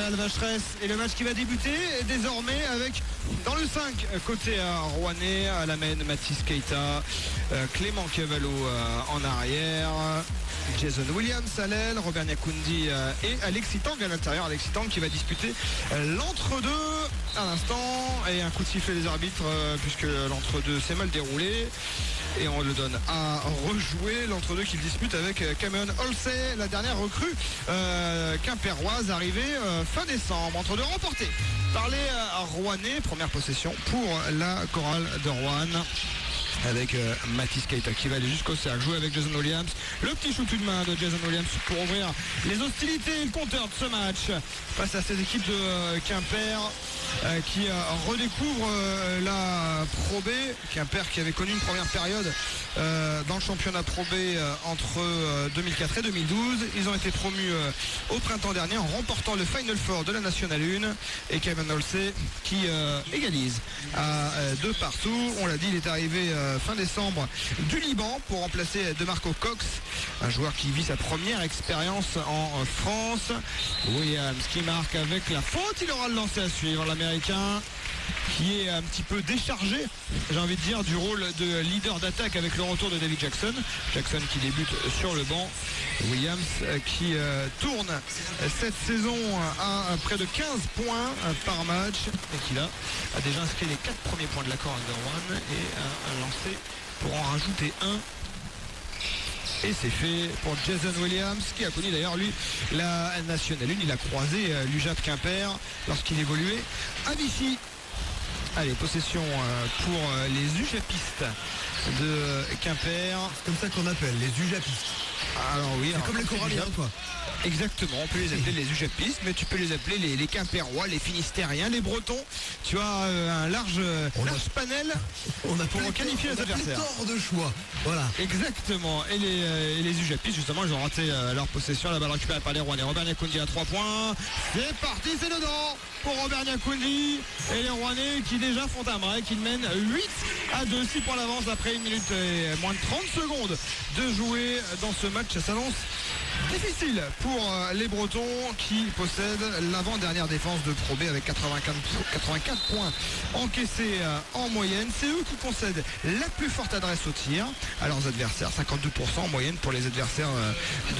Chantal Vacheresse. Et le match qui va débuter désormais avec, dans le 5, côté rouennais, Alamène, Mathis Keita, Clément Cavallo en arrière, Jason Williams à l'aile, Robert Nyakundi et Alexis Tang à l'intérieur. Alexis Tang qui va disputer l'entre-deux à l'instant, et un coup de sifflet des arbitres puisque l'entre-deux s'est mal déroulé et on le donne à rejouer. L'entre-deux qu'il dispute avec Cameron Olsey, la dernière recrue quimpéroise arrivée fin décembre. Entre-deux remporté par les Rouennais. Première possession pour la chorale de Rouen avec Mathis Keita qui va aller jusqu'au cercle, jouer avec Jason Williams. Le petit shoot de main de Jason Williams pour ouvrir les hostilités et le compteur de ce match face à cette équipe de Quimper qui redécouvre la Pro B. Quimper qui avait connu une première période dans le championnat Pro B entre 2004 et 2012. Ils ont été promus au printemps dernier en remportant le Final Four de la Nationale 1, et Kevin Olsey qui égalise à 2 partout. On l'a dit, il est arrivé fin décembre du Liban pour remplacer DeMarco Cox, un joueur qui vit sa première expérience en France. Williams qui marque avec la faute, il aura le lancer à suivre, l'Américain qui est un petit peu déchargé, j'ai envie de dire, du rôle de leader d'attaque avec le retour de David Jackson. Jackson qui débute sur le banc. Williams qui tourne cette saison à près de 15 points par match et qui là a déjà inscrit les 4 premiers points de la chorale de Rouen et a lancé pour en rajouter un. Et c'est fait pour Jason Williams qui a connu d'ailleurs lui la Nationale 1. Il a croisé l'UJAP Quimper lorsqu'il évoluait à Vichy. Allez, possession pour les UJAPistes de Quimper. C'est comme ça qu'on appelle les UJAPistes. Alors oui, c'est comme les coralliens quoi. Exactement, on peut les appeler les UJAPistes, mais tu peux les appeler les Quimpérois, les Finistériens, les Bretons. Tu as un large panel pour qualifier les adversaires. Hors de choix, voilà. Exactement, et les UJAPistes justement, ils ont raté leur possession, la balle récupérée par les Rouennais. Robert Nyakundi à 3 points, c'est parti, c'est dedans pour Robert Nyakundi et les Rouennais qui déjà font un break, ils mènent 8-2, 6 points d'avance après 1 minute et moins de 30 secondes de jouer dans ce match. Ça s'annonce difficile pour les Bretons qui possèdent l'avant-dernière défense de Pro B avec 84 points encaissés en moyenne. C'est eux qui concèdent la plus forte adresse au tir à leurs adversaires, 52% en moyenne pour les adversaires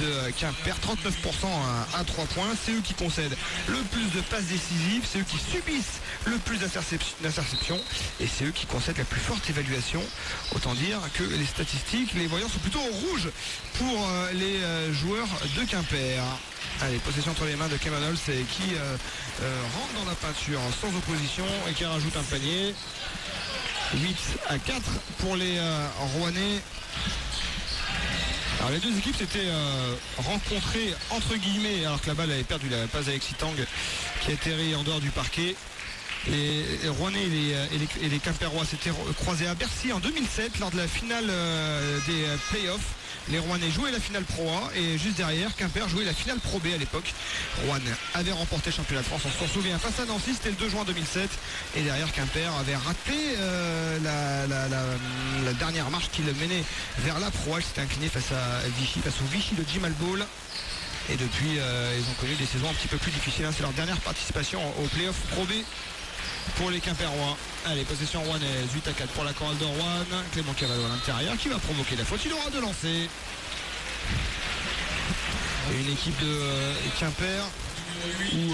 de Quimper, 39% à 3 points. C'est eux qui concèdent le plus de passes décisives, c'est eux qui subissent le plus d'interceptions et c'est eux qui concèdent la plus forte évaluation. Autant dire que les statistiques, les voyants sont plutôt au rouge pour les joueurs de Quimper. Allez, possession entre les mains de Cameron Olsey qui rentre dans la peinture sans opposition et qui rajoute un panier. 8-4 pour les Rouennais. Alors les deux équipes s'étaient rencontrées entre guillemets alors que la balle avait perdu la passe avec Sitang qui a atterri en dehors du parquet. Les Rouennais et les Quimpérois s'étaient croisés à Bercy en 2007 lors de la finale des playoffs. Les Rouennais jouaient la finale Pro A et juste derrière, Quimper jouait la finale Pro B à l'époque. Rouen avait remporté le championnat de France, on s'en souvient, face à Nancy, c'était le 2 juin 2007. Et derrière, Quimper avait raté la dernière marche qui le menait vers la Pro A. Il s'était incliné face au Vichy de Jim Alball. Et depuis, ils ont connu des saisons un petit peu plus difficiles. C'est leur dernière participation au playoff Pro B pour les Quimpérois. Allez, possession rouennaise, 8-4 pour la chorale de Rouen. Clément Cavallo à l'intérieur qui va provoquer la faute. Il aura de lancer. Et une équipe de Quimper où il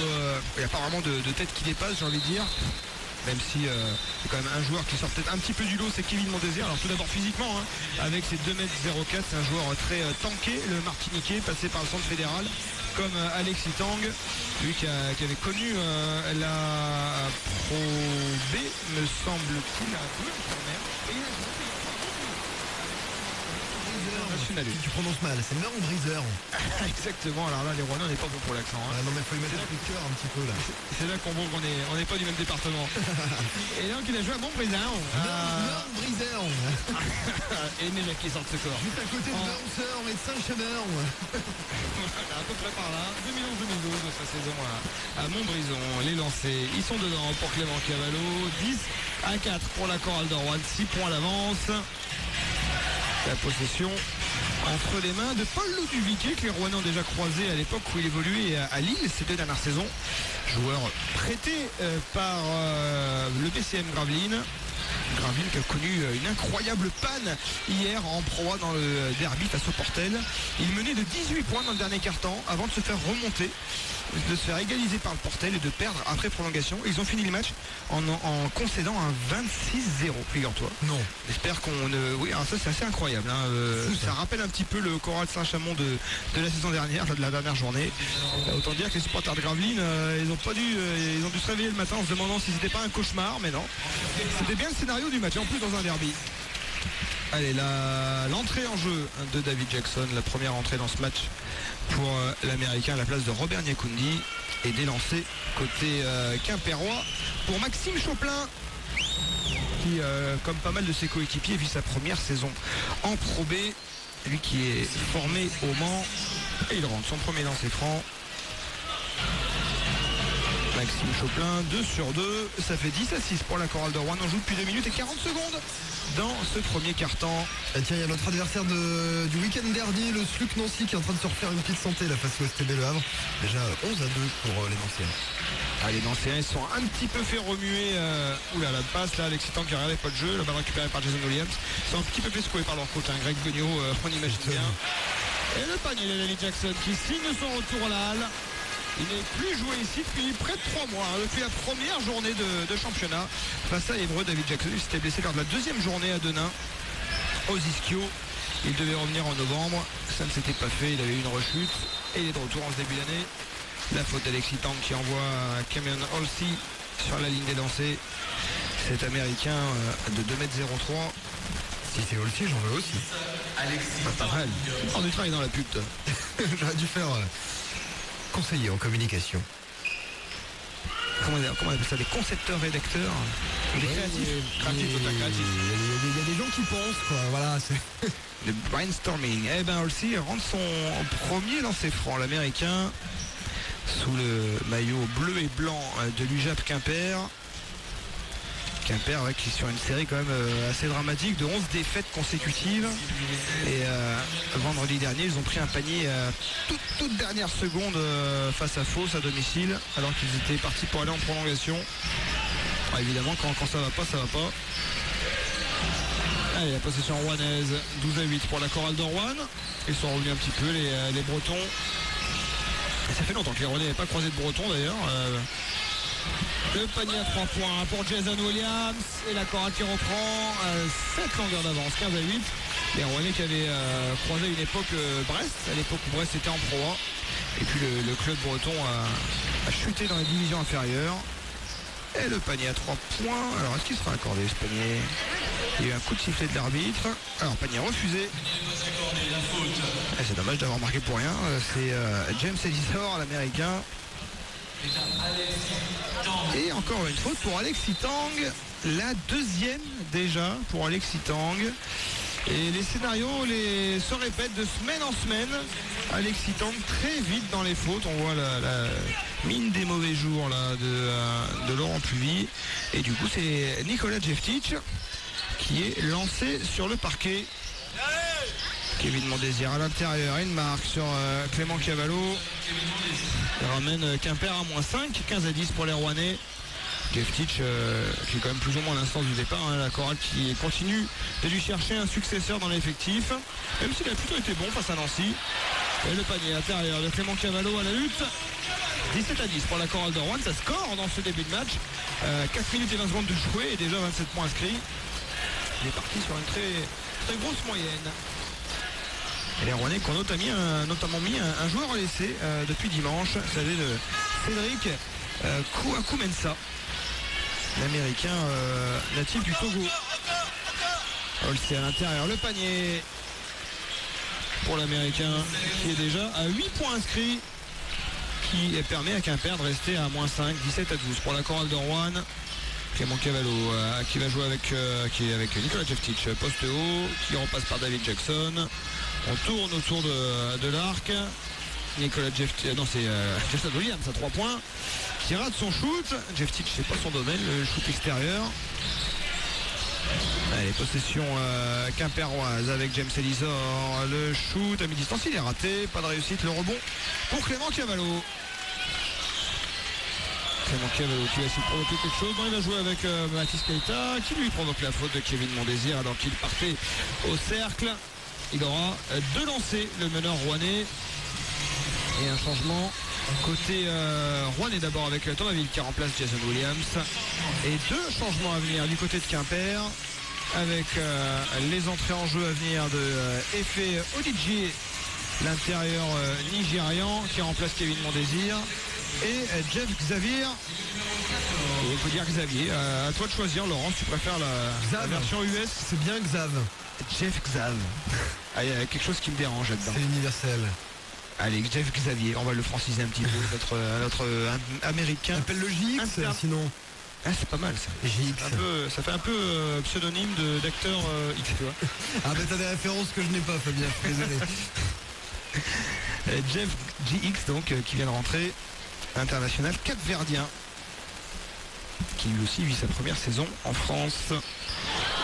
n'y a pas vraiment de tête qui dépasse, j'ai envie de dire. Même si c'est quand même un joueur qui sort peut-être un petit peu du lot, c'est Kevin Mondésir. Alors tout d'abord physiquement, avec ses 2m04, c'est un joueur très tanké, le Martiniquais, passé par le centre fédéral, comme Alexis Tang, lui qui avait connu la Pro B, me semble-t-il, à Bleu. Tu prononces mal, c'est Meur ou Briseur. Exactement, alors là les Rouennais on n'est pas bon pour l'accent. Non mais il faut y mettre un coup de cœur un petit peu là. C'est là qu'on voit qu'on n'est pas du même département. Et donc il a joué à Montbrizard. Meur ou Briseur. Et les mecs qui sortent ce corps. Juste à côté de Meur et de Saint-Chameur. À peu près par là, 2011-2012 sa saison à Montbrison. Les lancers, ils sont dedans pour Clément Cavallo. 10-4 pour la chorale de Rouen, 6 points d'avance. La possession entre les mains de Paul Ludovic, que les Rouennais ont déjà croisé à l'époque où il évoluait à Lille ces 2 dernières saisons. Joueur prêté par le BCM Gravelines. Gravelines qui a connu une incroyable panne hier en Pro A dans le derby face au Portel. Il menait de 18 points dans le dernier quart-temps avant de se faire remonter, de se faire égaliser par le Portel et de perdre après prolongation. Ils ont fini le match en concédant un 26-0, figure-toi. Non. J'espère qu'on... oui, alors ça c'est assez incroyable. Hein. Ça rappelle un petit peu le Choral Saint-Chamond de la saison dernière, de la dernière journée. Autant dire que les supporters de Gravelines, ils ont dû se réveiller le matin en se demandant si c'était pas un cauchemar, mais non. C'était bien le scénario du match, en plus dans un derby. Allez, l'entrée en jeu de David Jackson, la première entrée dans ce match pour l'Américain à la place de Robert Niakundi, et des lancers côté quimpérois pour Maxime Choplin, qui, comme pas mal de ses coéquipiers, vit sa première saison en Pro B. Lui qui est formé au Mans, et il rentre son premier lancer franc. Maxime Choplin, 2 sur 2, ça fait 10-6 pour la chorale de Rouen. On joue depuis 2 minutes et 40 secondes dans ce premier quart-temps. Ah tiens, il y a notre adversaire du week-end dernier, le SLUC Nancy, qui est en train de se refaire une petite santé là, face au STB Le Havre. Déjà 11-2 pour les Nancéens. Ah, les Nancéens, ils sont un petit peu fait remuer. Oula, la passe là, Alexis Tank qui regardait pas de jeu, la balle récupérée par Jason Williams. Ils sont un petit peu fait secouer par leur coach, Greg Beugnot, on imagine bien. Et le panier de David Jackson qui signe son retour à la halle. Il n'est plus joué ici depuis près de 3 mois, depuis la première journée de championnat face à Évreux. David Jackson, il s'était blessé lors de la 2e journée à Denain, aux Ischio. Il devait revenir en novembre, ça ne s'était pas fait, il avait eu une rechute et il est de retour en ce début d'année. La faute d'Alexis Tank qui envoie Cameron Halsey sur la ligne des lancers. Cet Américain de 2,03 m. Si c'est Halsey, j'en veux aussi. Alexis Tank. Pas mal. On du travail dans la pub, toi. J'aurais dû faire conseiller en communication. Comment on appelle ça, des concepteurs-rédacteurs, des créatifs. Il y a des gens qui pensent, quoi. Voilà, c'est le brainstorming. Eh ben, Halsey rentre son premier lancer franc, l'Américain, sous le maillot bleu et blanc de l'UJAP Quimper. Quimper qui est sur une série quand même assez dramatique de 11 défaites consécutives. Et vendredi dernier, ils ont pris un panier toute dernière seconde face à Fos à domicile, alors qu'ils étaient partis pour aller en prolongation. Alors, évidemment, quand ça va pas, ça va pas. Allez, la possession rouennaise, 12-8 pour la chorale de Rouen. Ils sont revenus un petit peu, les Bretons. Et ça fait longtemps que les Rouennais n'avaient pas croisé de Bretons d'ailleurs. Le panier à 3 points pour Jason Williams et la chorale qui reprend 7 longueurs d'avance, 15-8. Les Rouennais qui avaient croisé une époque Brest, à l'époque où Brest était en Pro A. Et puis le club breton a chuté dans les divisions inférieures. Et le panier à 3 points. Alors est-ce qu'il sera accordé ce panier? Il y a eu un coup de sifflet de l'arbitre. Alors panier refusé. C'est dommage d'avoir marqué pour rien. C'est James Ellisor, l'Américain. Et encore une faute pour Alexis Tang, la 2e déjà pour Alexis Tang. Et les scénarios se répètent de semaine en semaine. Alexis Tang très vite dans les fautes. On voit la mine des mauvais jours là, de Laurent Puvis. Et du coup c'est Nicolas Jeftic qui est lancé sur le parquet. Kevin Mondésir à l'intérieur, une marque sur Clément Cavallo. Il ramène Quimper à -5, 15-10 pour les Rouennais. Jeftic qui est quand même plus ou moins à l'instance du départ, la chorale qui continue de lui chercher un successeur dans l'effectif, même s'il a plutôt été bon face à Nancy. Et le panier intérieur de Clément Cavallo à la lutte. 17-10 pour la chorale de Rouen, ça score dans ce début de match. 4 minutes et 20 secondes de jouer et déjà 27 points inscrits. Il est parti sur une très grosse moyenne. Et les Rouennais qui ont notamment mis un joueur à l'essai depuis dimanche, vous savez, de Cédric Kouakou-Mensah, l'Américain natif du Togo. Halsey à l'intérieur, le panier pour l'Américain qui est déjà à 8 points inscrits, qui permet à Quimper de rester à -5, 17-12 pour la chorale de Rouen. Clément Cavallo qui va jouer qui est avec Nicolas Jeftic, poste haut, qui repasse par David Jackson. On tourne autour de l'arc. Nicolas Jeftic, non c'est Jason Williams à 3 points, qui rate son shoot. Jeftic, c'est pas son domaine, le shoot extérieur. Allez, possession quimpéroise avec James Elizor. Le shoot à mi-distance, il est raté. Pas de réussite. Le rebond pour Clément Cavallo. Clément Cavallo qui va essayer de provoquer quelque chose. Non, il va jouer avec Mathis Keita qui lui provoque la faute de Kevin Mondésir alors qu'il partait au cercle. Il aura 2 lancers, le meneur rouennais. Et un changement côté rouennais d'abord avec Thomas Ville qui remplace Jason Williams. Et 2 changements à venir du côté de Quimper avec les entrées en jeu à venir de Efe Odidji, l'intérieur nigérian qui remplace Kevin Mondésir, et Jeff Xavier. Il faut dire Xavier. À toi de choisir, Laurent, si tu préfères la version US. C'est bien Xav. Jeff Xav. Ah, il y a quelque chose qui me dérange là-dedans. C'est universel. Allez, Jeff Xavier, on va le franciser un petit peu, notre américain. Appelle le JX, sinon. Ah, c'est pas mal ça. JX. Ça fait un peu pseudonyme d'acteur X, tu vois. Ah bah t'as des références que je n'ai pas, Fabien, désolé. Jeff JX donc qui vient de rentrer, international capverdien, qui lui aussi vit sa première saison en France.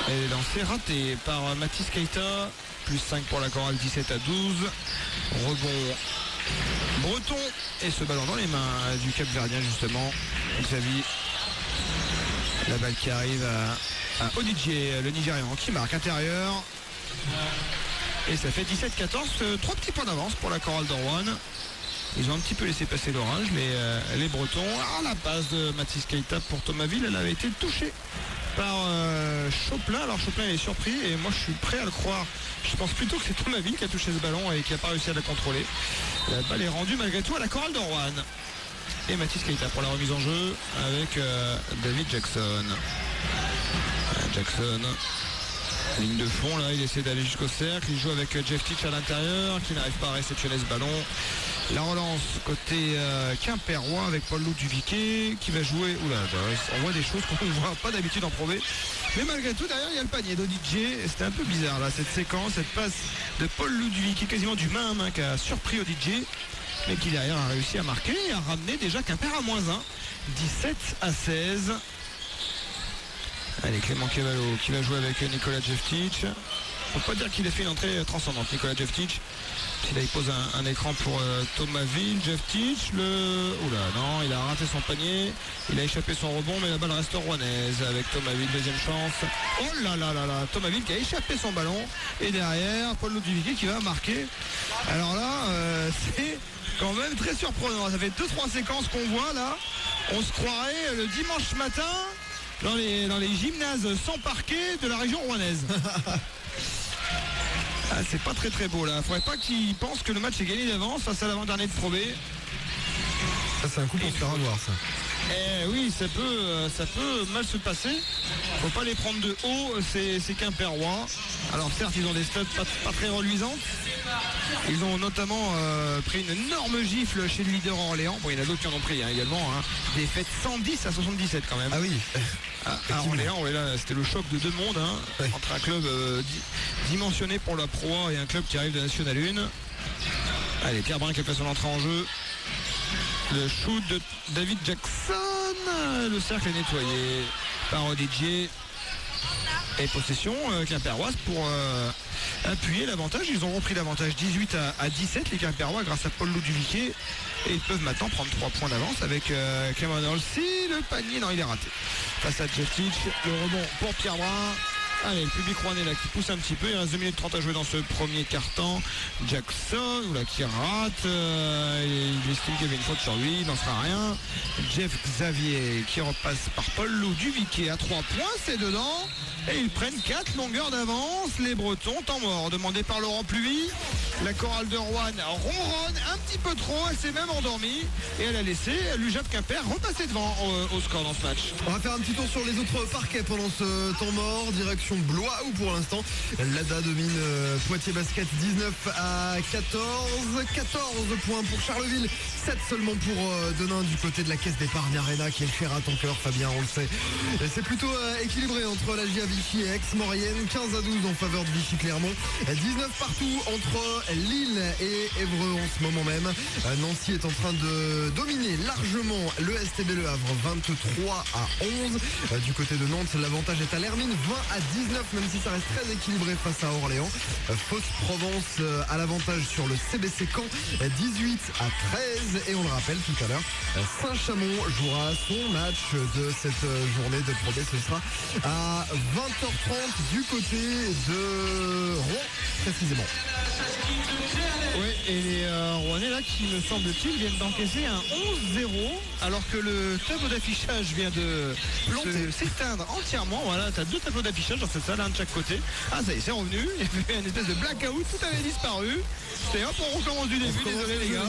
Et lancé raté par Mathis Keita, plus 5 pour la chorale, 17 à 12. Rebond breton et ce ballon dans les mains du capverdien justement. Xavier. La balle qui arrive à Odidji, le Nigérian, qui marque intérieur. Et ça fait 17-14, 3 petits points d'avance pour la chorale de Rouen. Ils ont un petit peu laissé passer l'orage, les Bretons. Ah, la passe de Mathis Keita pour Thomas Ville, elle avait été touchée par Choplin. Alors Choplin il est surpris et moi je suis prêt à le croire. Je pense plutôt que c'est Thomas Ville qui a touché ce ballon et qui n'a pas réussi à la contrôler. La balle est rendue malgré tout à la chorale de Rouen. Et Mathis Keita pour la remise en jeu avec David Jackson. Jackson, ligne de fond là, il essaie d'aller jusqu'au cercle, il joue avec Jeff Teach à l'intérieur qui n'arrive pas à réceptionner ce ballon. La relance côté quimpérois avec Paul Duviquet qui va jouer. Oula, on voit des choses qu'on ne voit pas d'habitude en Pro B. Mais malgré tout, derrière il y a le panier d'Odidji. C'était un peu bizarre là, cette séquence, cette passe de Paul Duviquet quasiment du main à main qui a surpris Odidji, mais qui derrière a réussi à marquer et a ramené déjà Quimper à -1, 17 à 16. Allez, Clément Cavallo qui va jouer avec Nicolas Jeftic. Faut pas dire qu'il a fait une entrée transcendante, Nicolas Jeftic. Puis là il pose un écran pour Thomas Ville. Jeftic, oula, non, il a raté son panier. Il a échappé son rebond, mais la balle reste rouennaise avec Thomas Ville, deuxième chance. Oh là là là là, Thomas Ville qui a échappé son ballon. Et derrière, Paul Duviquet qui va marquer. Alors là, c'est quand même très surprenant. Ça fait 2-3 séquences qu'on voit là. On se croirait le dimanche matin dans les gymnases sans parquet de la région rouennaise. Ah, c'est pas très très beau là. Faudrait pas qu'ils pensent que le match est gagné d'avance face à l'avant-dernier de Pro B. Ça c'est un coup pour se faire avoir ça. Eh oui, ça peut mal se passer. Faut pas les prendre de haut, ces Quimpérois. Alors certes, ils ont des stats pas très reluisantes. Ils ont notamment pris une énorme gifle chez le leader Orléans. Bon, il y en a d'autres qui en ont pris également. Défaite 110 à 77 quand même. Ah oui. À Orléans, là, c'était le choc de deux mondes entre un club dimensionné pour la Pro A et un club qui arrive de National 1. Allez, Pierre Brun qui a fait son entrée en jeu. Le shoot de David Jackson. Le cercle est nettoyé par Odidji. Et possession quimpéroise pour appuyer l'avantage. Ils ont repris l'avantage 18 à 17 les Quimpérois grâce à Paul Duviquet. Et ils peuvent maintenant prendre 3 points d'avance avec Clément Olsi. Le panier, non, il est raté. Face à Jeftic, le rebond pour Pierre Brun. Allez, le public rouennais là qui pousse un petit peu. Il reste 2 minutes 30 à jouer dans ce premier quart-temps. Jackson, là, qui rate. Il estime qu'il y avait une faute sur lui. Il n'en sera rien. Jeff Xavier qui repasse par Paul Duviquet à 3 points. C'est dedans. Et ils prennent 4 longueurs d'avance. Les Bretons, temps mort. Demandé par Laurent Pluvy. La chorale de Rouen ronronne un petit peu trop. Elle s'est même endormie. Et elle a laissé l'UJAP Quimper repasser devant au score dans ce match. On va faire un petit tour sur les autres parquets pendant ce temps mort. Direction Blois où pour l'instant l'ADA domine Poitiers Basket 19 à 14. 14 points pour Charleville. 7 seulement pour Denain du côté de la Caisse d'Épargne Arena qui est cher à ton cœur, Fabien, on le sait. Et c'est plutôt équilibré entre la GIA Vichy et Aix-Maurienne. 15 à 12 en faveur de Vichy Clermont. 19 partout entre Lille et Évreux en ce moment même. Nancy est en train de dominer largement le STB Le Havre 23 à 11. Du côté de Nantes, l'avantage est à l'Hermine 20 à 19, même si ça reste très équilibré face à Orléans. Fos-Provence à l'avantage sur le CBC Caen 18 à 13. Et on le rappelle tout à l'heure, Saint-Chamond jouera son match de cette journée de Pro B. Ce sera à 20h30 du côté de Rouen précisément. Ouais, et les Rouennais là qui me semble-t-il viennent d'encaisser un 11-0 alors que le tableau d'affichage vient de s'éteindre entièrement. Voilà, t'as 2 tableaux d'affichage dans cette salle, un de chaque côté. Ah ça y est, c'est revenu, il y avait une espèce de blackout, tout avait disparu. C'était hop, on recommence du début, désolé les gars.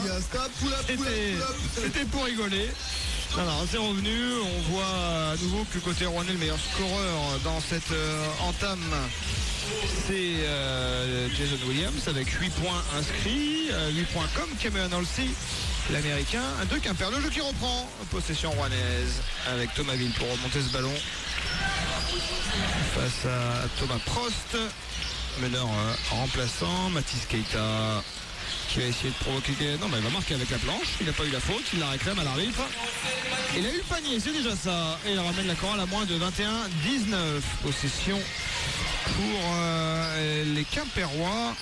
C'était pour rigoler. Non, c'est revenu, on voit à nouveau que côté Rouennais le meilleur scoreur dans cette entame, c'est Jason Williams avec 8 points inscrits, 8 points comme Cameron Halsey, l'américain, 2 Quimper. Le jeu qui reprend, possession rouennaise avec Thomas Ville pour remonter ce ballon face à Thomas Prost, meneur remplaçant, Mathis Keita qui va essayer de provoquer. Non, mais il va marquer avec la planche. Il n'a pas eu la faute. Il la réclame à l'arbitre. Il a eu le panier, c'est déjà ça. Et il ramène la chorale à moins de 21-19. Possession pour les Quimpérois.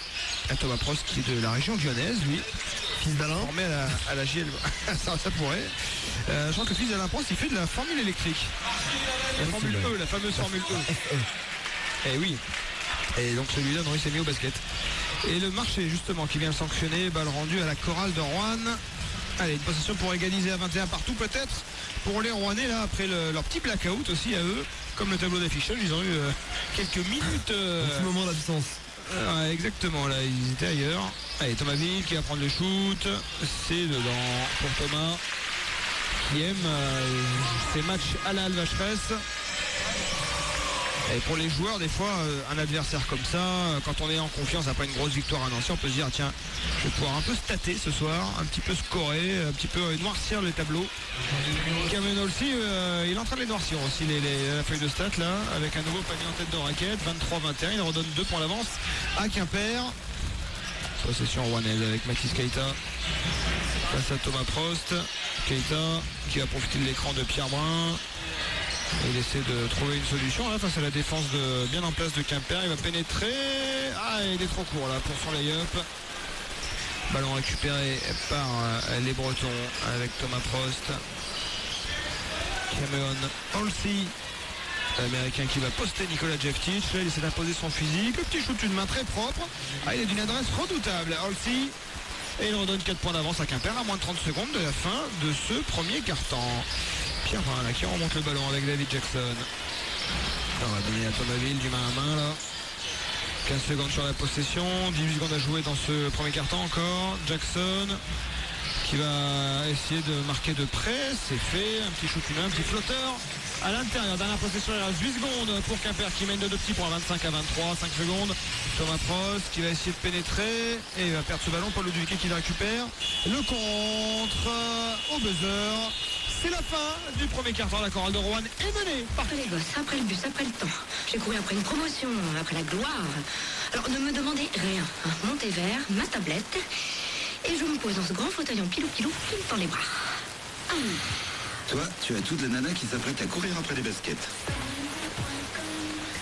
Thomas Prost qui est de la région lyonnaise, lui. Fils d'Alain. Formé à la JL. ça pourrait. Je crois que le fils d'Alain Prost, il fait de la formule électrique. La formule E, la fameuse formule E. Eh oui. Et donc celui-là, non, il s'est mis au basket. Et le marché justement qui vient le sanctionner, balle rendue à la chorale de Rouen. Allez, une possession pour égaliser à 21 partout peut-être pour les Rouennais là après leur petit blackout aussi à eux. Comme le tableau d'affichage, ils ont eu quelques minutes. Un petit moment d'absence. Ouais, exactement, là ils étaient ailleurs. Allez, Thomas Ville qui va prendre le shoot. C'est dedans pour Thomas qui aime ses matchs à la Alvacheresse. Et pour les joueurs, des fois, un adversaire comme ça, quand on est en confiance après une grosse victoire à Nancy, on peut se dire tiens, je vais pouvoir un peu stater ce soir, un petit peu scorer, un petit peu noircir le tableau. Cameron aussi, il est en train de les noircir aussi, la feuille de stats là, avec un nouveau panier en tête de raquette, 23-21, il redonne 2 points d'avance à Quimper. Possession rouennaise avec Mathis Keita face à Thomas Prost. Keita qui va profiter de l'écran de Pierre Brun. Il essaie de trouver une solution là face à la défense bien en place de Quimper. Il va pénétrer. Ah, il est trop court là pour son lay-up. Ballon récupéré par les Bretons avec Thomas Prost. Cameron Halsey, l'américain qui va poster Nicolas Jeftic. Là, il essaie d'imposer son physique. Le petit shoot d'une main très propre. Ah, il est d'une adresse redoutable. Halsey. Et il redonne 4 points d'avance à Quimper à moins de 30 secondes de la fin de ce premier quart-temps. Pierre Brun là qui remonte le ballon avec David Jackson. On va donner à Thomas Ville du main à main là. 15 secondes sur la possession, 18 secondes à jouer dans ce premier quart-temps encore. Jackson qui va essayer de marquer de près, c'est fait, un petit shoot humain, un petit flotteur à l'intérieur. Dernière possession, il reste 8 secondes pour Quimper qui mène de 2 petits points, 25 à 23, 5 secondes. Thomas Prost qui va essayer de pénétrer et il va perdre ce ballon. Paul Luduviquet qui le récupère. Le contre au buzzer. C'est la fin du premier quart-temps. La chorale de Rouen est menée par les gosses, après le bus, après le temps. J'ai couru après une promotion, après la gloire. Alors ne me demandez rien. Mon thé vert, ma tablette. Et je me pose dans ce grand fauteuil en pilou-pilou qui me tend les bras. Toi, tu as toute la nana qui s'apprête à courir après les baskets.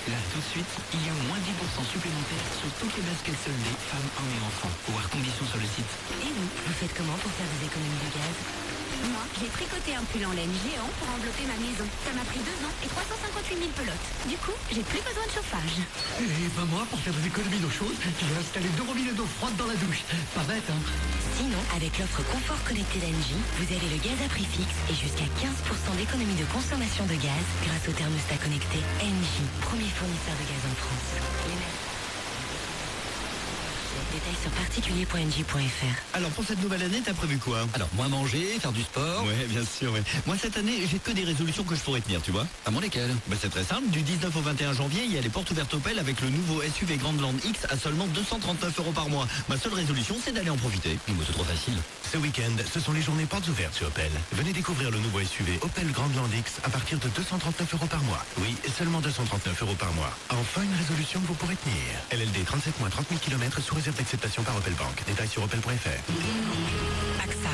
Là, tout de suite, il y a moins 10% supplémentaires sur toutes les baskets soldées, femmes, hommes et enfants. Voir conditions sur le site. Et vous faites comment pour faire des économies de gaz? Moi, j'ai tricoté un pull en laine géant pour envelopper ma maison. Ça m'a pris 2 ans et 358 000 pelotes. Du coup, j'ai plus besoin de chauffage. Et ben moi, pour faire des économies d'eau chaude, j'ai installé 2 robinets d'eau froide dans la douche. Pas bête, hein? Sinon, avec l'offre Confort Connecté d'Engie, vous avez le gaz à prix fixe et jusqu'à 15% d'économie de consommation de gaz grâce au thermostat connecté Engie, premier fournisseur de gaz en France. Détails sur particulier.engie.fr. Alors pour cette nouvelle année, t'as prévu quoi? Alors, moins manger, faire du sport. Ouais, bien sûr, ouais. Moi cette année, j'ai que des résolutions que je pourrais tenir, tu vois. À mon lesquels? Bah c'est très simple, du 19 au 21 janvier, il y a les portes ouvertes Opel avec le nouveau SUV Grandland X à seulement 239 € par mois. Ma seule résolution, c'est d'aller en profiter. Mais c'est trop facile. Ce week-end, ce sont les journées portes ouvertes chez Opel. Venez découvrir le nouveau SUV Opel Grandland X à partir de 239 € par mois. Oui, seulement 239 € par mois. Enfin, une résolution que vous pourrez tenir. LLD 37 mois, 30 000 km sous réserve d'acceptation par Opel Bank. Détails sur opel.fr. AXA.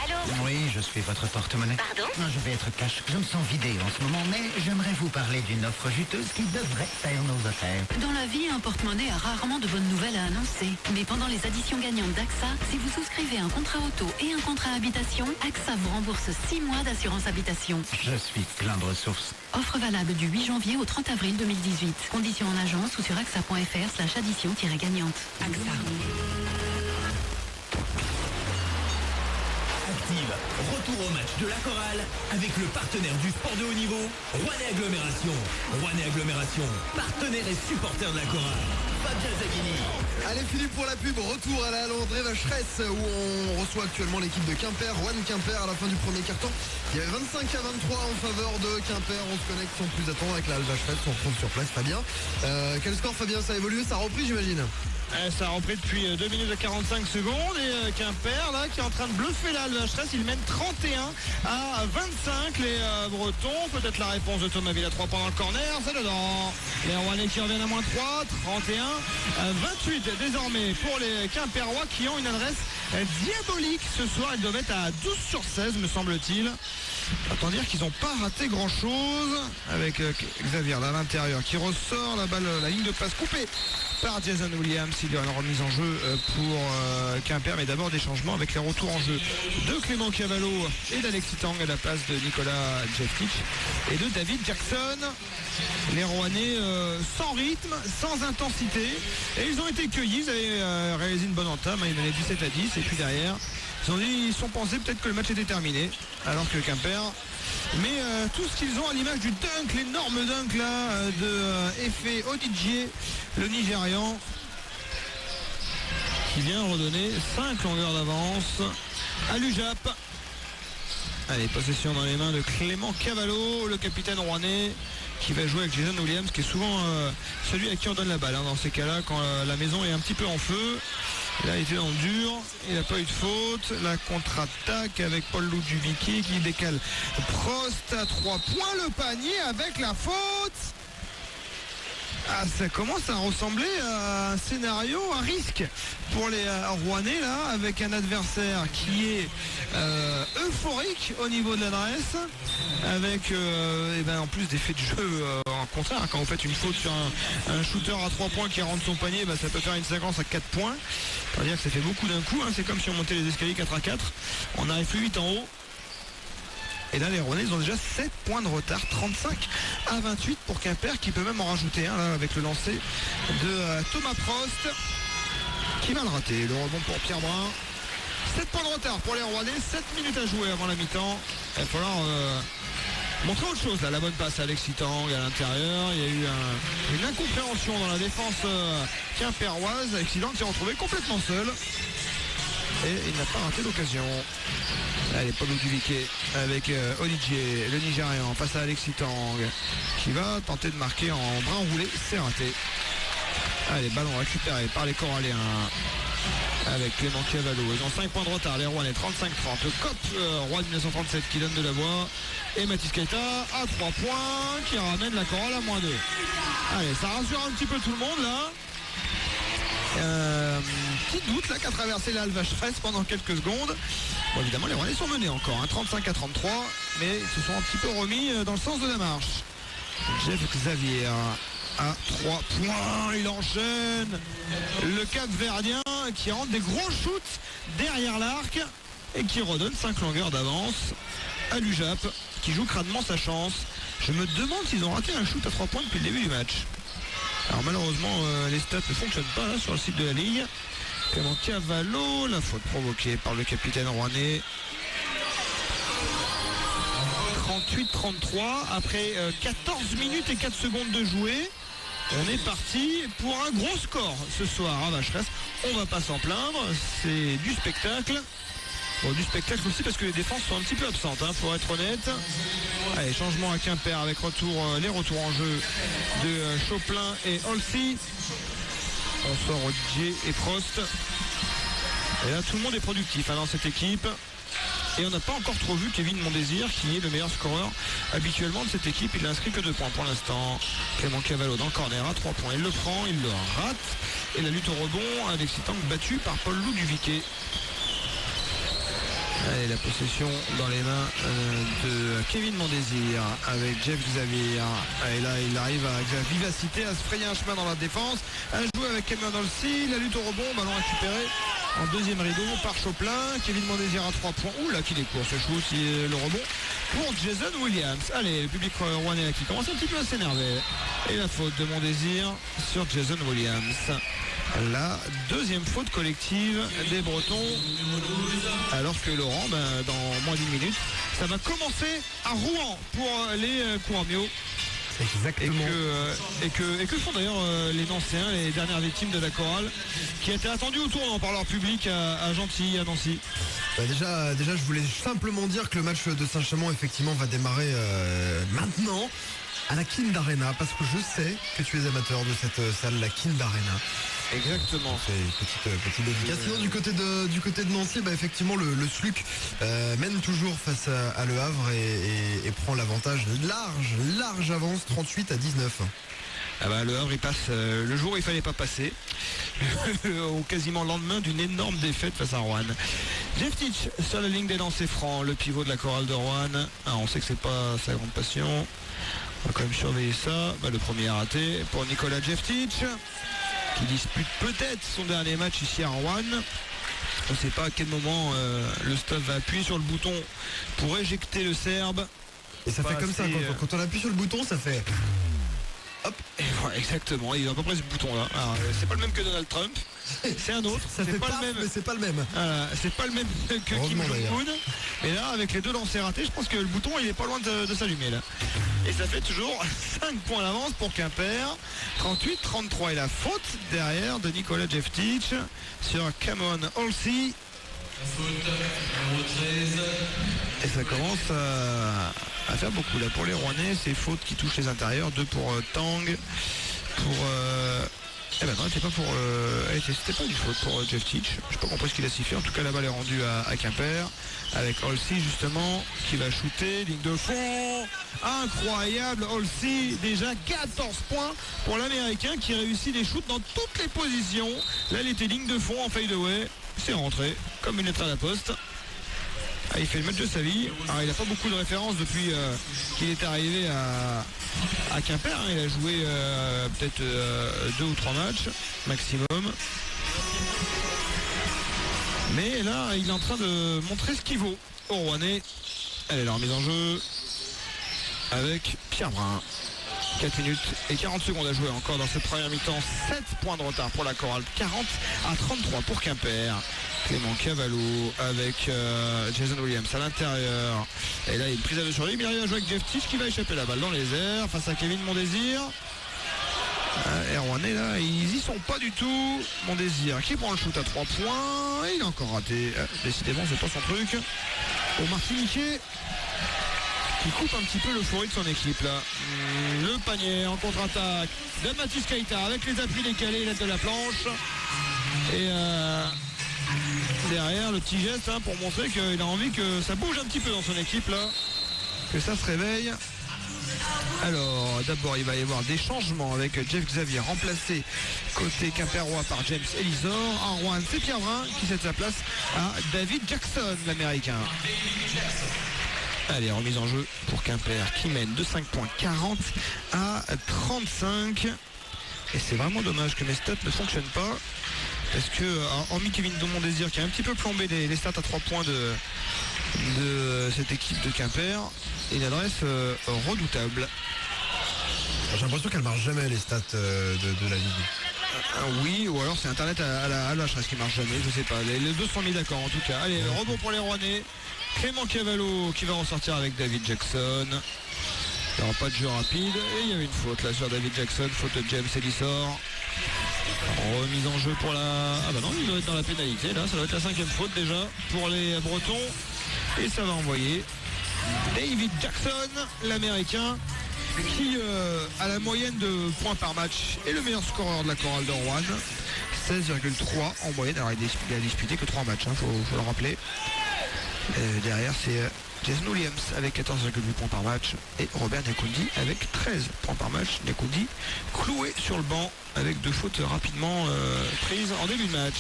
Allô? Oui, je suis votre porte-monnaie. Pardon? Je vais être cash. Je me sens vidé en ce moment, mais j'aimerais vous parler d'une offre juteuse qui devrait faire nos affaires. Dans la vie, un porte-monnaie a rarement de bonnes nouvelles à annoncer. Mais pendant les additions gagnantes d'AXA, si vous souscrivez un contrat auto et un contrat habitation, AXA vous rembourse 6 mois d'assurance habitation. Je suis plein de ressources. Offre valable du 8 janvier au 30 avril 2018. Conditions en agence ou sur axa.fr/addition-gagnante. AXA. Active, retour au match de la chorale avec le partenaire du sport de haut niveau, Rouennais Agglomération. Rouennais Agglomération, partenaire et supporter de la chorale. Fabien Zaghini. Allez Philippe pour la pub, retour à la halle André Vacheresse où on reçoit actuellement l'équipe de Quimper, Rouen Quimper à la fin du premier quart-temps. Il y avait 25-23 en faveur de Quimper, on se connecte sans plus attendre avec la halle Vacheresse, on retrouve sur place Fabien. Quel score Fabien, ça a évolué, ça a repris j'imagine? Ça a repris depuis 2 minutes et 45 secondes et Quimper là qui est en train de bluffer la halle Vacheresse, il mène 31 à 25 les Bretons, peut-être la réponse de Thomas Villa 3 points dans le corner, c'est dedans. Les Rouennais qui reviennent à moins 3, 31 à 28 désormais pour les Quimperois qui ont une adresse diabolique ce soir, ils doivent être à 12 sur 16 me semble-t-il. Autant dire qu'ils n'ont pas raté grand chose avec Xavier là à l'intérieur qui ressort la balle, la ligne de passe coupée par Jason Williams. Il y a une remise en jeu pour Quimper, mais d'abord des changements avec les retours en jeu de Clément Cavallo et d'Alexis Tang à la place de Nicolas Jeftic et de David Jackson. Les Rouennais sans rythme, sans intensité, et ils ont été cueillis, ils avaient réalisé une bonne entame, ils menaient 17 à 10 et puis derrière ils sont pensés peut-être que le match était terminé alors que Quimper, mais tout ce qu'ils ont à l'image du dunk, l'énorme dunk là de Efe Odidje, le Nigérian, qui vient redonner 5 longueurs d'avance à l'UJAP. Allez, possession dans les mains de Clément Cavallo, le capitaine rouennais, qui va jouer avec Jason Williams, qui est souvent celui à qui on donne la balle dans ces cas-là quand la maison est un petit peu en feu. Là, il était dans le dur, il n'a pas eu de faute. La contre-attaque avec Paul Ludwicki qui décale Prost à 3 points. Le panier avec la faute. Ah, ça commence à ressembler à un scénario à risque pour les Rouennais là, avec un adversaire qui est euphorique au niveau de l'adresse, avec en plus des faits de jeu en contraire. Quand vous faites une faute sur un shooter à 3 points qui rentre son panier, ça peut faire une séquence à 4 points. C'est-à-dire que ça fait beaucoup d'un coup, c'est comme si on montait les escaliers 4 à 4. On arrive plus vite en haut. Et là, les Rouennais, ils ont déjà 7 points de retard, 35 à 28 pour Quimper, qui peut même en rajouter un là, avec le lancer de Thomas Prost, qui va le rater. Le rebond pour Pierre Brun. 7 points de retard pour les Rouennais, 7 minutes à jouer avant la mi-temps. Il va falloir montrer autre chose là. La bonne passe à Alexis Tang à l'intérieur. Il y a eu une incompréhension dans la défense quimperoise. Alexis Tang s'est retrouvé complètement seul. Et il n'a pas raté l'occasion. Allez, Paul Ludwicki avec Odidje, le Nigérian, face à Alexis Tang, qui va tenter de marquer en brin roulé. C'est raté. Allez, ballon récupéré par les Coralliens avec Clément Cavallo. Ils ont 5 points de retard, les Rouennais 35-30. Le COP Roi 1937 qui donne de la voix. Et Mathis Keita à 3 points qui ramène la chorale à -2. Allez, ça rassure un petit peu tout le monde là. Petit doute là qu'a traversé la halle Vacheresse pendant quelques secondes. Bon, évidemment les Rouennais sont menés encore 35 à 33, mais ils se sont un petit peu remis dans le sens de la marche. Jeff Xavier à 3 points, il enchaîne le Cap-Verdien qui rentre des gros shoots derrière l'arc et qui redonne 5 longueurs d'avance à l'UJAP qui joue crânement sa chance. Je me demande s'ils ont raté un shoot à 3 points depuis le début du match. Alors malheureusement les stats ne fonctionnent pas là, sur le site de la Ligue. Clément Cavallo, la faute provoquée par le capitaine rouennais. 38-33 après 14 minutes et 4 secondes de jouer. On est parti pour un gros score ce soir à Vacheresse. On va pas s'en plaindre, c'est du spectacle. Bon, du spectacle aussi parce que les défenses sont un petit peu absentes, pour être honnête. Allez, changement à Quimper avec les retours en jeu de Choplin et Olsi. On sort Odidje et Prost. Et là, tout le monde est productif dans cette équipe. Et on n'a pas encore trop vu Kevin Mondésir, qui est le meilleur scoreur habituellement de cette équipe. Il n'a inscrit que 2 points pour l'instant. Clément Cavallo dans le corner à 3 points. Il le prend, il le rate. Et la lutte au rebond, Alexis Tank battu par Paul Louduviquet. Allez, la possession dans les mains de Kevin Mondésir avec Jeff Xavier. Et là, il arrive avec la vivacité à se frayer un chemin dans la défense. À jouer avec Cameron Olsey. La lutte au rebond, ballon récupéré en deuxième rideau par Choplin. Kevin Mondésir à 3 points. Ouh là, qu'il est court ce shoot, le rebond pour Jason Williams. Allez, le public rouennais qui commence un petit peu à s'énerver. Et la faute de Mondésir sur Jason Williams. La deuxième faute collective des Bretons, alors que Laurent, dans moins d'une minute, ça va commencer à Rouen pour les Couramio. Exactement. Et que font d'ailleurs les Nancéens, les dernières victimes de la chorale, qui étaient attendues au tournant par leur public à Gentilly, à Nancy. Déjà, je voulais simplement dire que le match de Saint-Chamond, effectivement, va démarrer maintenant à la Kind Arena, parce que je sais que tu es amateur de cette salle, la Kind Arena. Exactement. C'est une petite dédicace. Sinon, du côté de Nancy, effectivement, le SLUC mène toujours face à Le Havre et prend l'avantage. Large avance, 38-19. Le Havre, il passe le jour où il fallait pas passer, au quasiment lendemain d'une énorme défaite face à Rouen. Jeff Teach sur la ligne des lancers francs, le pivot de la chorale de Rouen. On sait que c'est pas sa grande passion. On va quand même surveiller ça. Le premier est raté pour Nicolas Jeff Teach, qui dispute peut-être son dernier match ici à Rouen. On ne sait pas à quel moment le staff va appuyer sur le bouton pour éjecter le Serbe. Et ça fait comme ça, quand on appuie sur le bouton, ça fait... Hop. Et voilà, exactement, il a à peu près ce bouton là. C'est pas le même que Donald Trump, c'est un autre. Ça fait pas le même, mais c'est pas le même. C'est pas le même que Kim Jong-un. Mais là, avec les deux lancers ratés, je pense que le bouton il est pas loin de s'allumer là. Et ça fait toujours 5 points d'avance pour Quimper. 38-33 et la faute derrière de Nicolas Jeff Teach sur Cameron Olsey. Et ça commence à faire beaucoup là pour les Rouennais. Ces fautes qui touchent les intérieurs. 2 pour Tang. Pour non, c'était pas pour c'était pas une faute pour Jeff Teach. Je sais pas compris ce qu'il a sifflé. En tout cas la balle est rendue à Quimper avec Olsey justement qui va shooter, ligne de fond incroyable. Olsey, déjà 14 points pour l'américain qui réussit des shoots dans toutes les positions. Là il était ligne de fond en fadeaway. C'est rentré comme une lettre à la poste. Il fait le match de sa vie. Alors, il n'a pas beaucoup de références depuis qu'il est arrivé à Quimper. Il a joué peut-être 2 ou 3 matchs maximum. Mais là, il est en train de montrer ce qu'il vaut au Rouennais. Elle est la remise en jeu avec Pierre Brun. 4 minutes et 40 secondes à jouer encore dans cette première mi-temps. 7 points de retard pour la chorale. 40-33 pour Quimper. Clément Cavallo avec Jason Williams à l'intérieur. Et là, il y a une prise à 2 sur lui. Mais il arrive à jouer avec Jeff Teach qui va échapper la balle dans les airs face à Kevin Mondésir. Et Rouennais, là, ils y sont pas du tout. Mondésir qui prend le shoot à 3 points. Et il a encore raté. Décidément, c'est pas son truc. Au Martiniquais qui coupe un petit peu l'euphorie de son équipe là. Le panier en contre-attaque de Mathis Keita avec les appuis décalés, l'aide de la planche. Et derrière le petit geste pour montrer qu'il a envie que ça bouge un petit peu dans son équipe là. Que ça se réveille. Alors d'abord il va y avoir des changements avec Jeff Xavier remplacé côté Quimperois par James Elizor. En Rouen c'est Pierre Brun qui cède sa place à David Jackson l'américain. Allez, remise en jeu pour Quimper qui mène de 5 points 40 à 35. Et c'est vraiment dommage que mes stats ne fonctionnent pas. Parce que, hormis Kevin Mondésir qui a un petit peu plombé les stats à 3 points de cette équipe de Quimper, une adresse redoutable. J'ai l'impression qu'elle marche jamais les stats de la Ligue. Oui, ou alors c'est Internet à l'HRS qui marche jamais, je sais pas. Les deux sont mis d'accord en tout cas. Allez, le rebond pour les Rouennais. Clément Cavallo qui va ressortir avec David Jackson. Il n'y aura pas de jeu rapide. Et il y avait une faute là sur David Jackson, faute de James Ellisor. Remise en jeu pour la... Ah bah non, il doit être dans la pénalité là, ça doit être la 5e faute déjà pour les Bretons. Et ça va envoyer David Jackson, l'américain, qui a la moyenne de points par match est le meilleur scoreur de la chorale de Rouen. 16,3 en moyenne. Alors il a disputé que 3 matchs, faut le rappeler. Derrière, c'est Jason Williams avec 14,8 points par match et Robert Nyakundi avec 13 points par match. Nyakundi cloué sur le banc avec 2 fautes rapidement prises en début de match.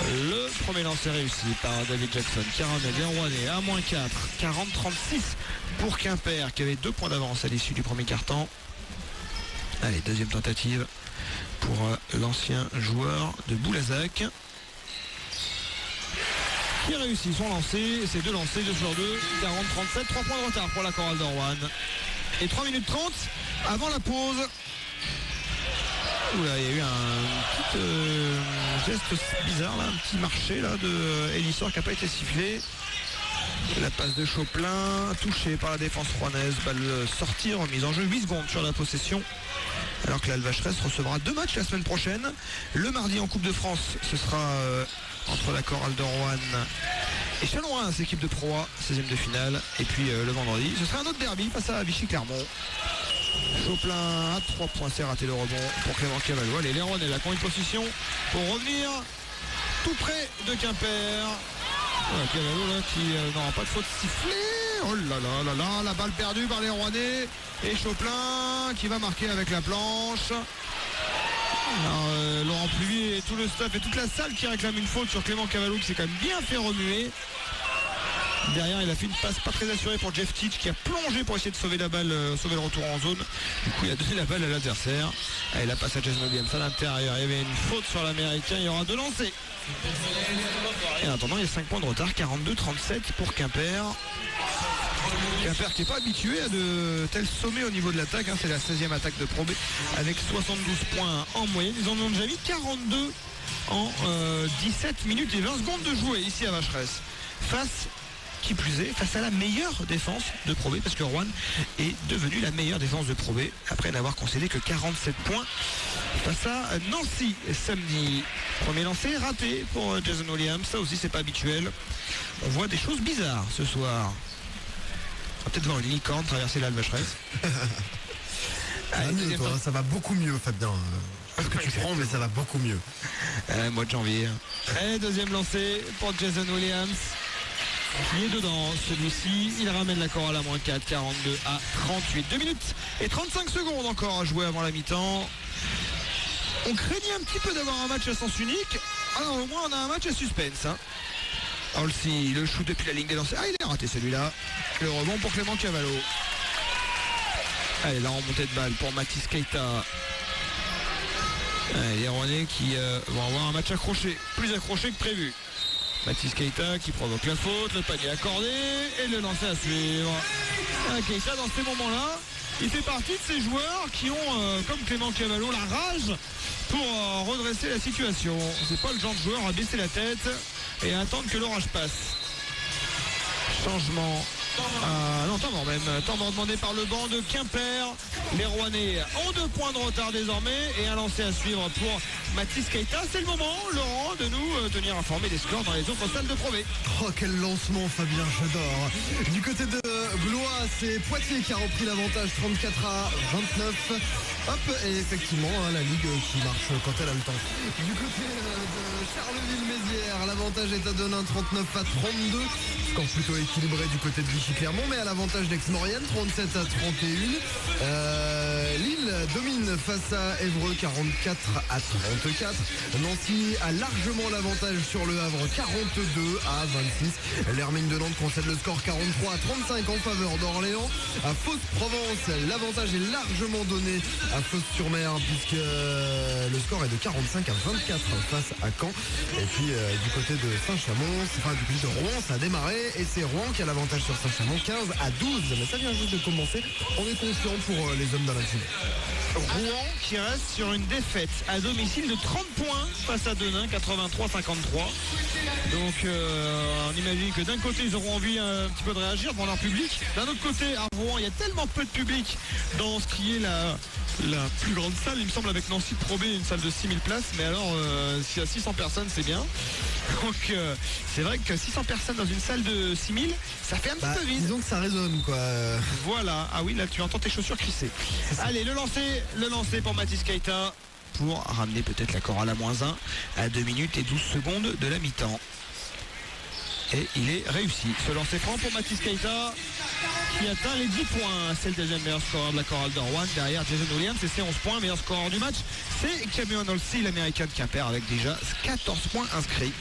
Le premier lancer réussi par David Jackson qui ramène les Rouennais à -4, 40-36 pour Quimper qui avait 2 points d'avance à l'issue du premier quart-temps. Allez, deuxième tentative pour l'ancien joueur de Boulazac qui réussit son lancer. C'est 2 lancers, 2 sur 2, 40-37, 3 points de retard pour la chorale de Rouen. Et 3 minutes 30 avant la pause. Oula, il y a eu un petit geste bizarre là, un petit marché là de Elissor qui n'a pas été sifflé. La passe de Chopin touchée par la défense rouennaise, balle sortie, remise en jeu 8 secondes sur la possession. Alors que l'Alvacheresse recevra 2 matchs la semaine prochaine. Le mardi en Coupe de France, ce sera entre la chorale de Rouen et Chalon-Reims, équipe de Pro A, 16e de finale. Et puis le vendredi, ce sera un autre derby face à Vichy-Clermont. Chopin à 3 points, c'est raté le rebond pour Clément Cavallo. Allez, les Rouennais là qui ont une position pour revenir tout près de Quimper. Voilà, Cavallo là qui n'aura pas de faute sifflée. Oh là là là là, la balle perdue par les Rouennais. Et Chopin qui va marquer avec la planche. Alors, Laurent Pluvier et tout le staff et toute la salle qui réclame une faute sur Clément Cavallo qui s'est quand même bien fait remuer. Derrière, il a fait une passe pas très assurée pour Jeff Titch qui a plongé pour essayer de sauver la balle, sauver le retour en zone. Du coup, il a donné la balle à l'adversaire. Allez, la passe à Jason Williams à l'intérieur. Il y avait une faute sur l'Américain. Il y aura 2 lancers. Et en attendant, il y a 5 points de retard. 42-37 pour Quimper. Quimper qui n'est pas habitué à de tels sommets au niveau de l'attaque. C'est la 16e attaque de Pro B avec 72 points en moyenne. Ils en ont déjà mis 42 en 17 minutes et 20 secondes de jouer ici à Vacheresse. Qui plus est, face à la meilleure défense de Pro B, parce que Rouen est devenue la meilleure défense de Pro B après n'avoir concédé que 47 points face à Nancy samedi. Premier lancé raté pour Jason Williams, ça aussi c'est pas habituel. On voit des choses bizarres ce soir. On va peut-être voir une licorne traverser l'Alvacheresse. Ça va beaucoup mieux, Fabien. Je sais pas ce que tu prends, mais ça va beaucoup mieux. Mois de janvier. Et deuxième lancé pour Jason Williams. Il est dedans, celui-ci, il ramène la chorale à -4, 42 à 38. 2 minutes et 35 secondes encore à jouer avant la mi-temps. On craignait un petit peu d'avoir un match à sens unique. Alors au moins on a un match à suspense. Olsi, le shoot depuis la ligne des lancers. Ah, il est raté celui-là. Le rebond pour Clément Cavallo. Allez, la remontée de balle pour Mathis Keita. Allez, les Rouennais qui vont avoir un match accroché, plus accroché que prévu. Mathis Keita qui provoque la faute, le panier accordé et le lancer à suivre. Keita dans ces moments-là, il fait partie de ces joueurs qui ont, comme Clément Cavallo, la rage pour redresser la situation. C'est pas le genre de joueur à baisser la tête et à attendre que l'orage passe. Changement. Temps mort même. Temps mort demandé par le banc de Quimper. Les Rouennais ont 2 points de retard désormais et un lancer à suivre pour Mathis Keita. C'est le moment, Laurent, de nous tenir informés des scores dans les autres salles de Pro B. Oh, quel lancement, Fabien, j'adore. Du côté de Blois, c'est Poitiers qui a repris l'avantage, 34 à 29. Hop, et effectivement, la Ligue qui marche quand elle a le temps. Du côté de Charleville-Mézières, l'avantage est à Denain, 39 à 32. Score plutôt équilibré du côté de Vichy-Clermont, mais à l'avantage d'Aix-Maurienne, 37 à 31. Lille domine face à Évreux, 44 à 34. Nancy a largement l'avantage sur le Havre, 42 à 26. L'Hermine de Nantes concède le score 43 à 35 en faveur d'Orléans. À Fos-Provence, l'avantage est largement donné à Fos-sur-Mer, puisque le score est de 45 à 24 face à Caen. Et puis du côté de Saint-Chamond, enfin du côté de Rouen, ça a démarré et c'est Rouen qui a l'avantage sur Saint-Chamond, 15 à 12. Mais ça vient juste de commencer. On est confiant pour les hommes dans la team. Rouen qui reste sur une défaite à domicile de 30 points face à Denain, 83-53. Donc on imagine que d'un côté ils auront envie un petit peu de réagir devant leur public. D'un autre côté à Rouen il y a tellement peu de public dans ce qui est la plus grande salle, il me semble, avec Nancy Pro B, une salle de 6000 places. Mais alors s'il y a 600 personnes c'est bien. Donc c'est vrai que 600 personnes dans une salle de 6000, ça fait un petit peu vide. Disons que ça résonne quoi. Voilà, ah oui là tu entends tes chaussures crisser. Allez, le lancer pour Mathis Keita pour ramener peut-être la chorale à -1 à 2 minutes et 12 secondes de la mi-temps. Et il est réussi. Ce lancer franc pour Mathis Keita qui atteint les 10 points. C'est le deuxième meilleur scoreur de la chorale de Rouen. Derrière Jason Williams et c'est 11 points. Meilleur scoreur du match, c'est Cameron Olsey, l'américain de Quimper, avec déjà 14 points inscrits.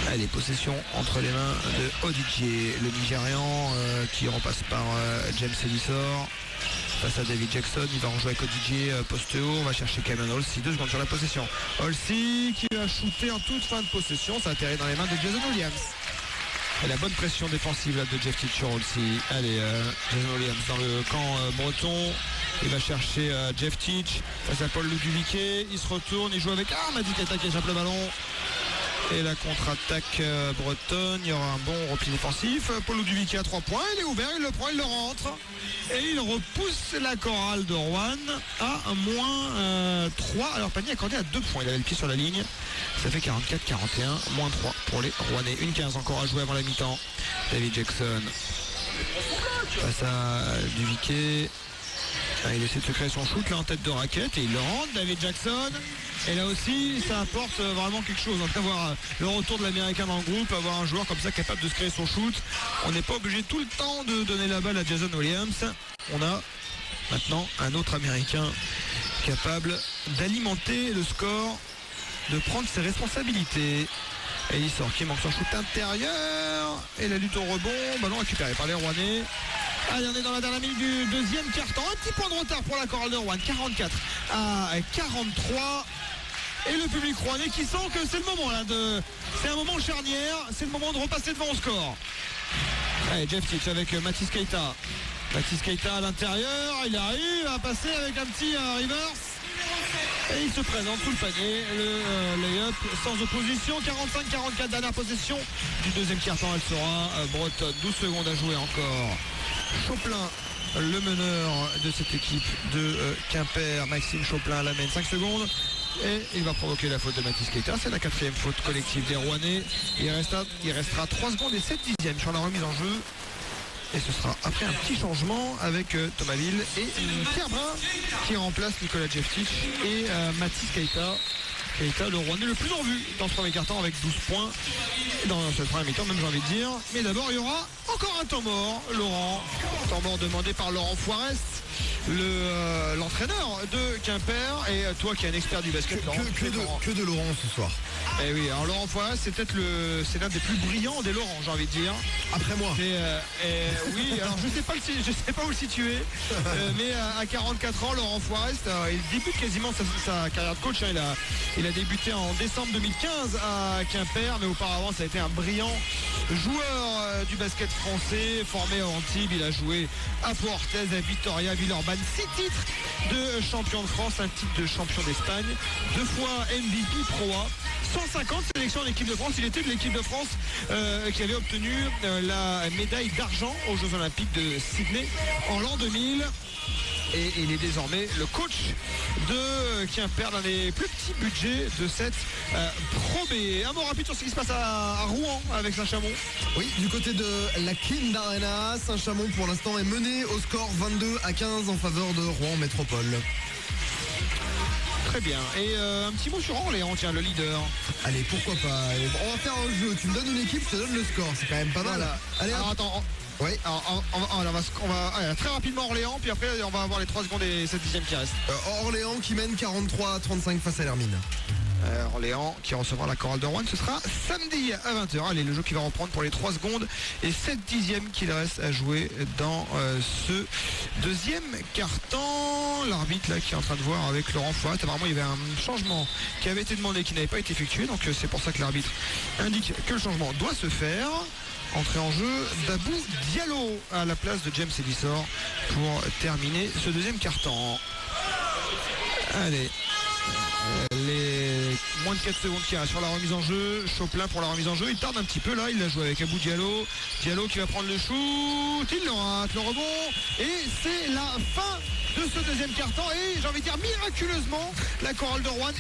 Allez, possession entre les mains de Odidje, le Nigérian qui repasse par James Ellisor. Face à David Jackson, il va en jouer avec Odidje poste haut, on va chercher Cameron Olsey, 2 secondes sur la possession. Olsey qui va shooter en toute fin de possession, ça atterrit dans les mains de Jason Williams. Et la bonne pression défensive là, de Jeff Teach sur Olsey. Allez, Jason Williams dans le camp breton. Il va chercher Jeff Teach face à Paul Luduviquet. Il se retourne, il joue avec Mathis Keita qui échappe le ballon. Et la contre-attaque bretonne, il y aura un bon repli défensif. Paul Luduviquet à 3 points, il est ouvert, il le prend, il le rentre. Et il repousse la chorale de Rouen à moins 3. Alors panier accordé à 2 points, il avait le pied sur la ligne. Ça fait 44-41, moins 3 pour les Rouennais. 1-15 encore à jouer avant la mi-temps. David Jackson face à Duviquet. Il essaie de se créer son shoot là en tête de raquette et il le rentre, David Jackson. Et là aussi ça apporte vraiment quelque chose, d'avoir le retour de l'américain dans le groupe, avoir un joueur comme ça capable de se créer son shoot. On n'est pas obligé tout le temps de donner la balle à Jason Williams. On a maintenant un autre américain capable d'alimenter le score, de prendre ses responsabilités. Et il sort qui manque son shoot intérieur. Et la lutte au rebond, ballon récupéré par les Rouennais. Allez, on est dans la dernière minute du deuxième quart-temps. Un petit point de retard pour la chorale de Rouen, 44 à 43. Et le public rouennais qui sent que c'est le moment là c'est un moment charnière, c'est le moment de repasser devant au score. Allez, Jeff Teach avec Mathis Keita. Mathis Keita à l'intérieur, il arrive à passer avec un petit reverse. Et il se présente sous le panier, le lay-up sans opposition. 45-44, dernière possession du deuxième quart-temps, elle sera bretonne. 12 secondes à jouer encore. Chauplin, le meneur de cette équipe de Quimper, Maxime Chauplin l'amène 5 secondes. Et il va provoquer la faute de Mathis Keita. C'est la 4e faute collective des Rouennais. Il restera 3 secondes et 7 dixièmes sur la remise en jeu. Et ce sera après un petit changement avec Thomas Ville et Pierre Brun qui remplace Nicolas Jeff Teach et Mathis Keita. Keita, le Rouennais le plus en vue dans ce premier quart-temps avec 12 points dans cette première mi-temps, même j'ai envie de dire. Mais d'abord, il y aura encore un temps mort, Laurent. Temps mort demandé par Laurent Foirest, l'entraîneur de Quimper. Et toi qui es un expert du basket, Laurent, que de Laurent ce soir. Eh oui, alors Laurent Foirest, c'est peut-être l'un des plus brillants des Laurent, j'ai envie de dire. Après moi. Oui, alors je sais pas où le situer, mais à 44 ans, Laurent Foirest, il débute quasiment sa carrière de coach. Hein. Il a débuté en décembre 2015 à Quimper, mais auparavant ça a été un brillant joueur du basket français, formé à Antibes. Il a joué à Pau Orthez, à Vitoria, à Villeurbanne. 6 titres de champion de France, un titre de champion d'Espagne, 2 fois MVP Pro A, 150 sélections en équipe de France. Il était de l'équipe de France qui avait obtenu la médaille d'argent aux Jeux Olympiques de Sydney en l'an 2000. Et il est désormais le coach de Quimper, d'un des plus petits budgets de cette Pro B. Un mot rapide sur ce qui se passe à Rouen avec Saint-Chamond. Oui, du côté de la Kind Arena, Saint-Chamond pour l'instant est mené au score 22-15 en faveur de Rouen Métropole. Très bien. Et un petit mot sur Orléans, tiens, le leader. Allez, pourquoi pas. On va faire un jeu. Tu me donnes une équipe, je te donne le score. C'est quand même pas mal. Voilà. Allez, alors, attends. Oui, alors on va très rapidement Orléans, puis après on va avoir les 3 secondes et 7 dixièmes qui restent. Orléans qui mène 43-35 face à l'Hermine. Orléans qui recevra la chorale de Rouen, ce sera samedi à 20h. Allez, le jeu qui va reprendre pour les 3 secondes et 7 dixièmes qu'il reste à jouer dans ce deuxième quart-temps. L'arbitre là qui est en train de voir avec Laurent Foirest, apparemment il y avait un changement qui avait été demandé qui n'avait pas été effectué, donc c'est pour ça que l'arbitre indique que le changement doit se faire. Entrée en jeu d'Abou Diallo à la place de James Ellisor pour terminer ce deuxième quart-temps. Allez, les moins de 4 secondes qui restent sur la remise en jeu. Chauplin pour la remise en jeu, il tarde un petit peu là, il l'a joué avec Abou Diallo. Diallo qui va prendre le shoot, il le rate, le rebond. Et c'est la fin de ce deuxième quart-temps. Et j'ai envie de dire miraculeusement, la chorale de Rouen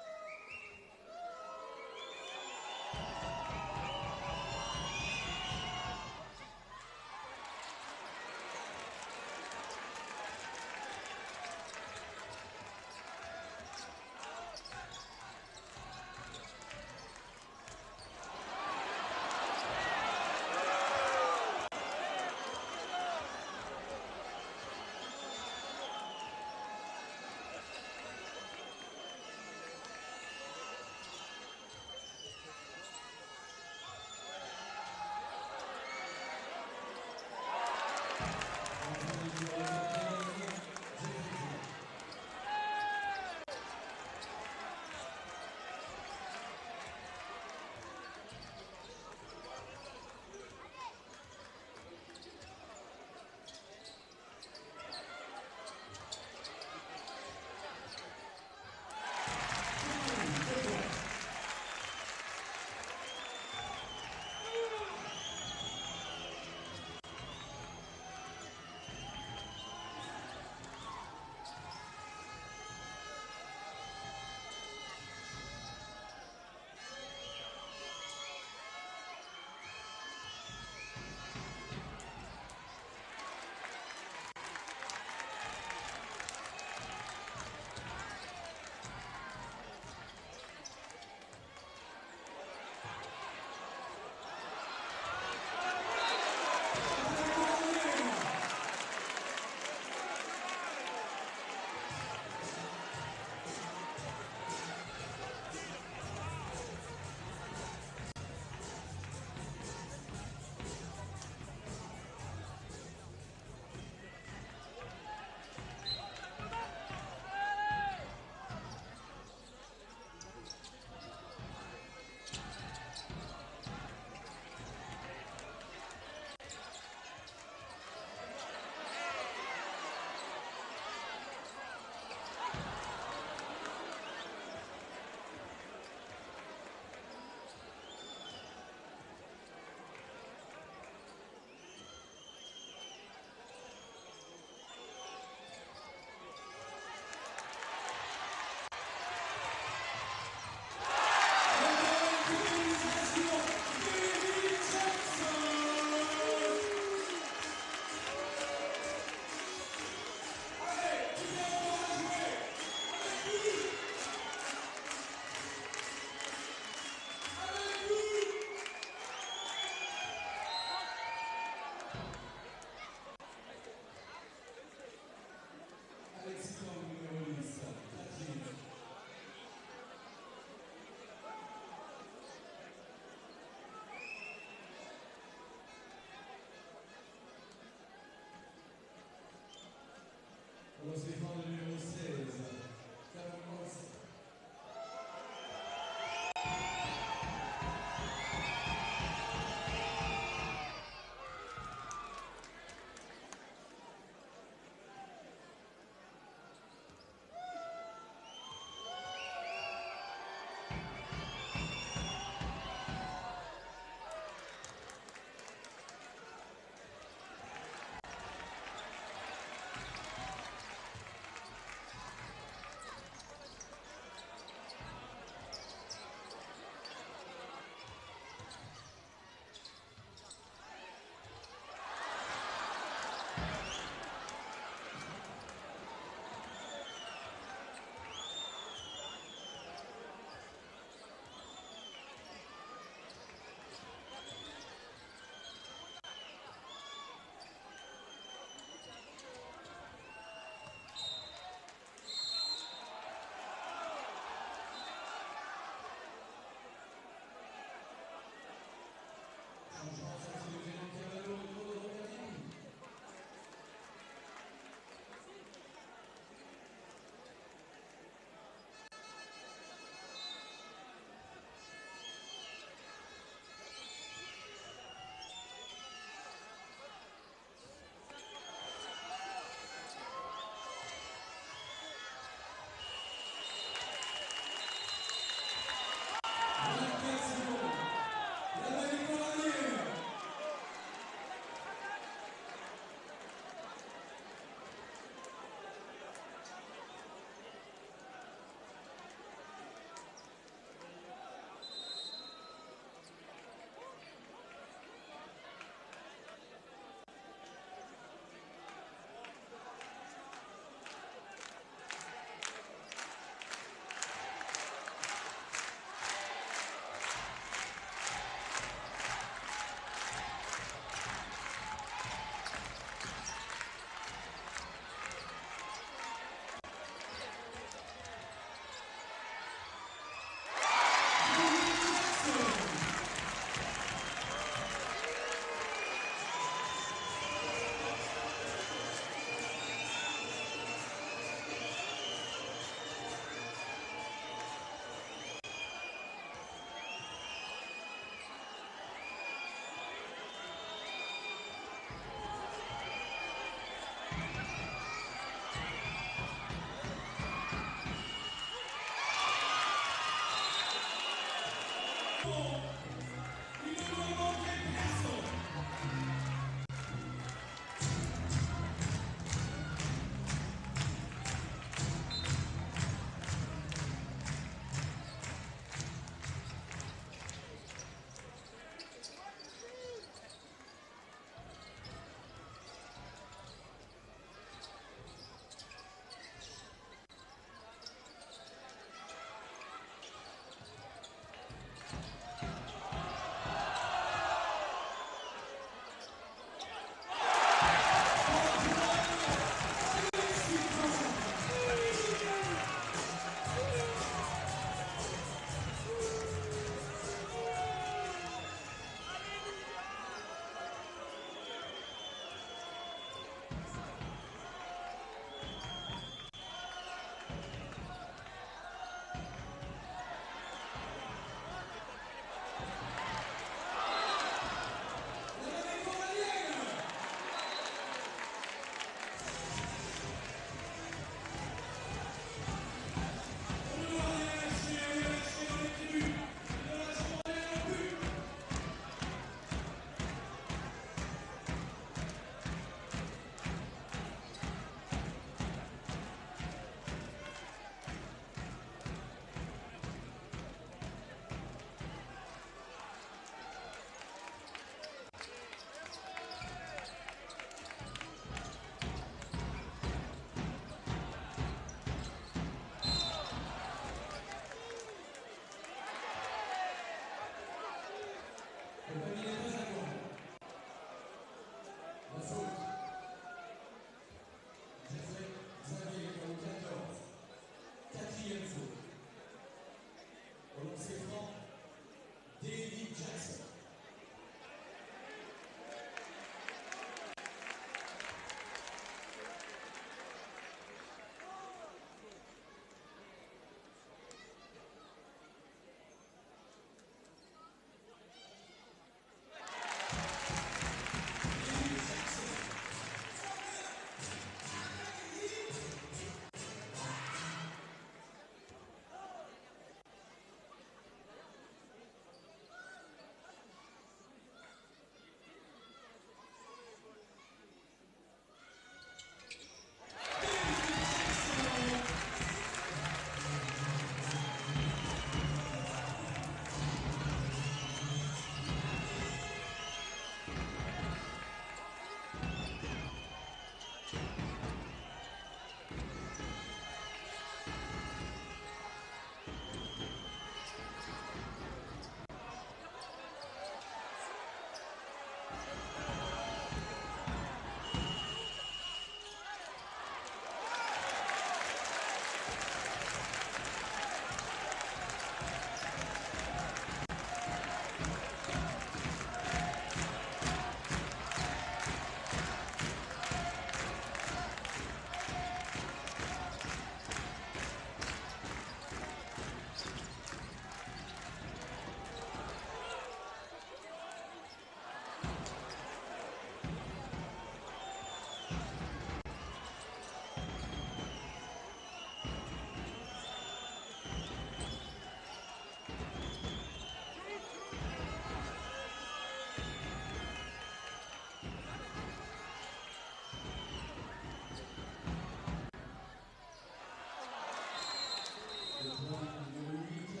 Le point numéro 8,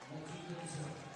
Mathieu Johnson.